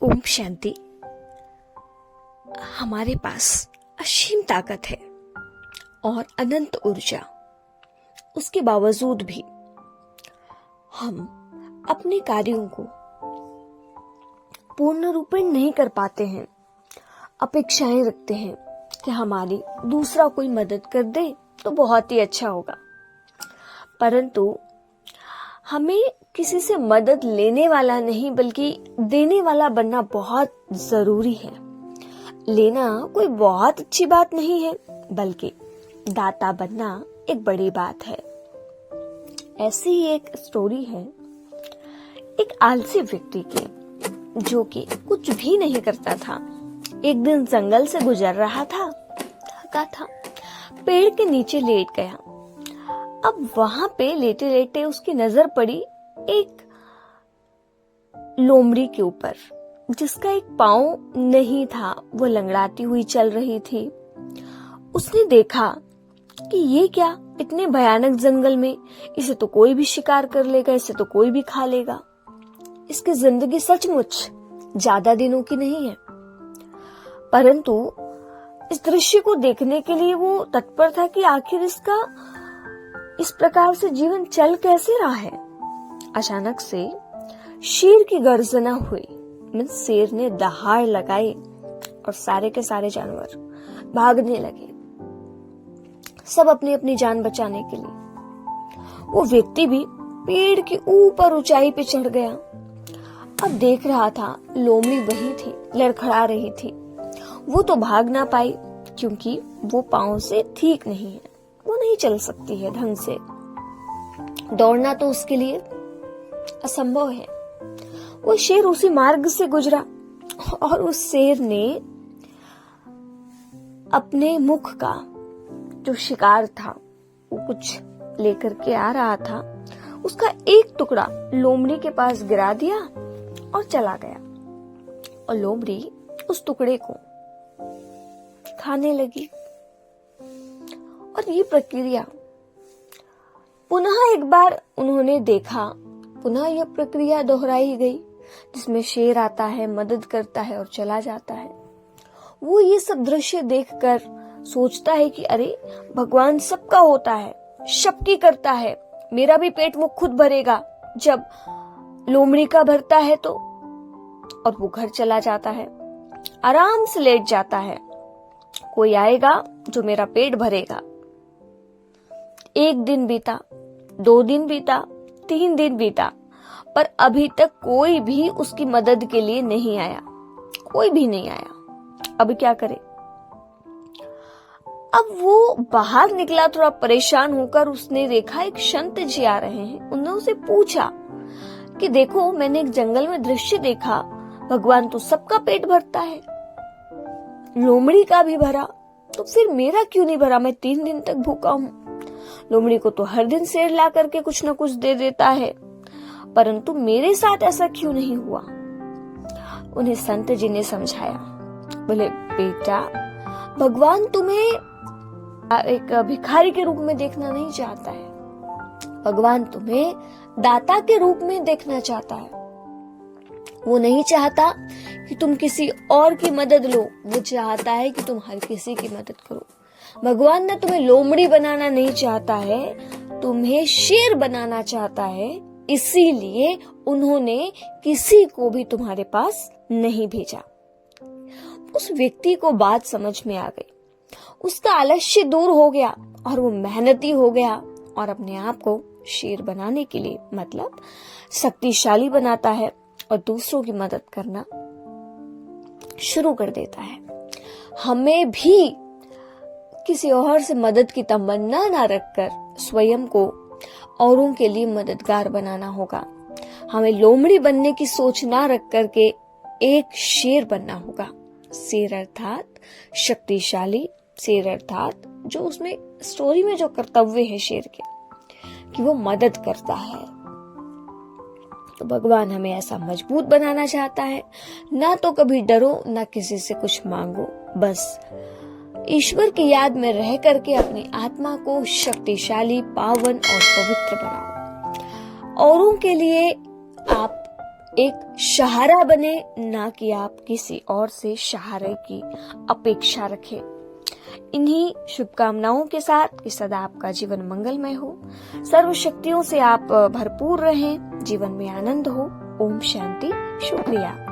ओम शांति। हमारे पास असीम ताकत है और अनंत ऊर्जा। उसके बावजूद भी हम अपने कार्यों को पूर्ण रूपेण नहीं कर पाते हैं। अपेक्षाएं रखते हैं कि हमारी दूसरा कोई मदद कर दे तो बहुत ही अच्छा होगा, परंतु हमें किसी से मदद लेने वाला नहीं बल्कि देने वाला बनना बहुत जरूरी है। लेना कोई बहुत अच्छी बात नहीं है, बल्कि दाता बनना एक बड़ी बात है। ऐसी ही एक स्टोरी है एक आलसी व्यक्ति की, जो कि कुछ भी नहीं करता था। एक दिन जंगल से गुजर रहा था, थका था, पेड़ के नीचे लेट गया। अब वहां पे लेटे लेटे उसकी नजर पड़ी एक लोमड़ी के ऊपर, जिसका एक पाँव नहीं था, वो लंगड़ाती हुई चल रही थी। उसने देखा कि ये क्या, इतने भयानक जंगल में इसे तो कोई भी शिकार कर लेगा, इसे तो कोई भी खा लेगा। इसकी जिंदगी सचमुच ज्यादा दिनों की नहीं है। परंतु इस दृश्य को देखने के लिए वो तत्पर था कि आखिर इसका इस प्रकार से जीवन चल कैसे रहा है। अचानक से शेर की गर्जना हुई। शेर ने दहाड़ लगाई और सारे के सारे जानवर भागने लगे, सब अपनी अपनी जान बचाने के लिए। वो व्यक्ति भी पेड़ की ऊपर ऊंचाई पे चढ़ गया। अब देख रहा था लोमड़ी वही थी, लड़खड़ा रही थी। वो तो भाग ना पाई क्योंकि वो पांव से ठीक नहीं है, वो नहीं चल सकती है ढंग से। दौड़ना तो उसके लिए असंभव है। वो शेर उसी मार्ग से गुजरा और उस शेर ने अपने मुख का जो शिकार था, वो कुछ लेकर के आ रहा था, उसका एक टुकड़ा लोमड़ी के पास गिरा दिया और चला गया। और लोमड़ी उस टुकड़े को खाने लगी। और ये प्रक्रिया पुनः एक बार उन्होंने देखा, पुनः यह प्रक्रिया दोहराई गई, जिसमें शेर आता है, मदद करता है और चला जाता है। वो ये सब दृश्य देखकर सोचता है कि अरे, भगवान सबका होता है, सबकी करता है, मेरा भी पेट वो खुद भरेगा जब लोमड़ी का भरता है तो। और वो घर चला जाता है, आराम से लेट जाता है। कोई आएगा जो मेरा पेट भरेगा। एक दिन बीता, 2 दिन बीता, 3 दिन बीता, पर अभी तक कोई भी उसकी मदद के लिए नहीं आया, कोई भी नहीं आया। अब क्या करे? अब वो बाहर निकला थोड़ा परेशान होकर। उसने देखा एक संत जी आ रहे हैं। उन्होंने उसे पूछा कि देखो, मैंने एक जंगल में दृश्य देखा, भगवान तो सबका पेट भरता है, लोमड़ी का भी भरा, तो फिर मेरा क्यों नहीं भरा? मैं 3 दिन तक भूखा हूँ। लोमड़ी को तो हर दिन शेर ला करके कुछ न कुछ दे देता है, परंतु मेरे साथ ऐसा क्यों नहीं हुआ? उन्हें संत जी ने समझाया। बोले, बेटा, भगवान तुम्हें एक भिखारी के रूप में देखना नहीं चाहता है, भगवान तुम्हें दाता के रूप में देखना चाहता है। वो नहीं चाहता कि तुम किसी और की मदद लो, वो चाहता है कि तुम हर किसी की मदद करो। भगवान ने तुम्हें लोमड़ी बनाना नहीं चाहता है, तुम्हें शेर बनाना चाहता है। इसीलिए उन्होंने किसी को भी तुम्हारे पास नहीं भेजा। उस व्यक्ति को बात समझ में आ गई। उसका आलस्य दूर हो गया और वो मेहनती हो गया और अपने आप को शेर बनाने के लिए, मतलब शक्तिशाली बनाता है और दूसरों की मदद करना शुरू कर देता है। हमें भी किसी और से मदद की तमन्ना ना रखकर स्वयं को औरों के लिए मददगार बनाना होगा। हमें लोमड़ी बनने की सोच ना रख करके एक शेर बनना होगा। शेर अर्थात शक्तिशाली, शेर अर्थात जो उसमें स्टोरी में जो कर्तव्य है शेर के, कि वो मदद करता है। तो भगवान हमें ऐसा मजबूत बनाना चाहता है। ना तो कभी डरो, ना किसी से कुछ मांगो, बस ईश्वर की याद में रह करके अपनी आत्मा को शक्तिशाली, पावन और पवित्र बनाओ। औरों के लिए आप एक सहारा बने, ना कि आप किसी और से सहारे की अपेक्षा रखें। इन्हीं शुभकामनाओं के साथ कि सदा आपका जीवन मंगलमय हो, सर्व शक्तियों से आप भरपूर रहें, जीवन में आनंद हो। ओम शांति। शुक्रिया।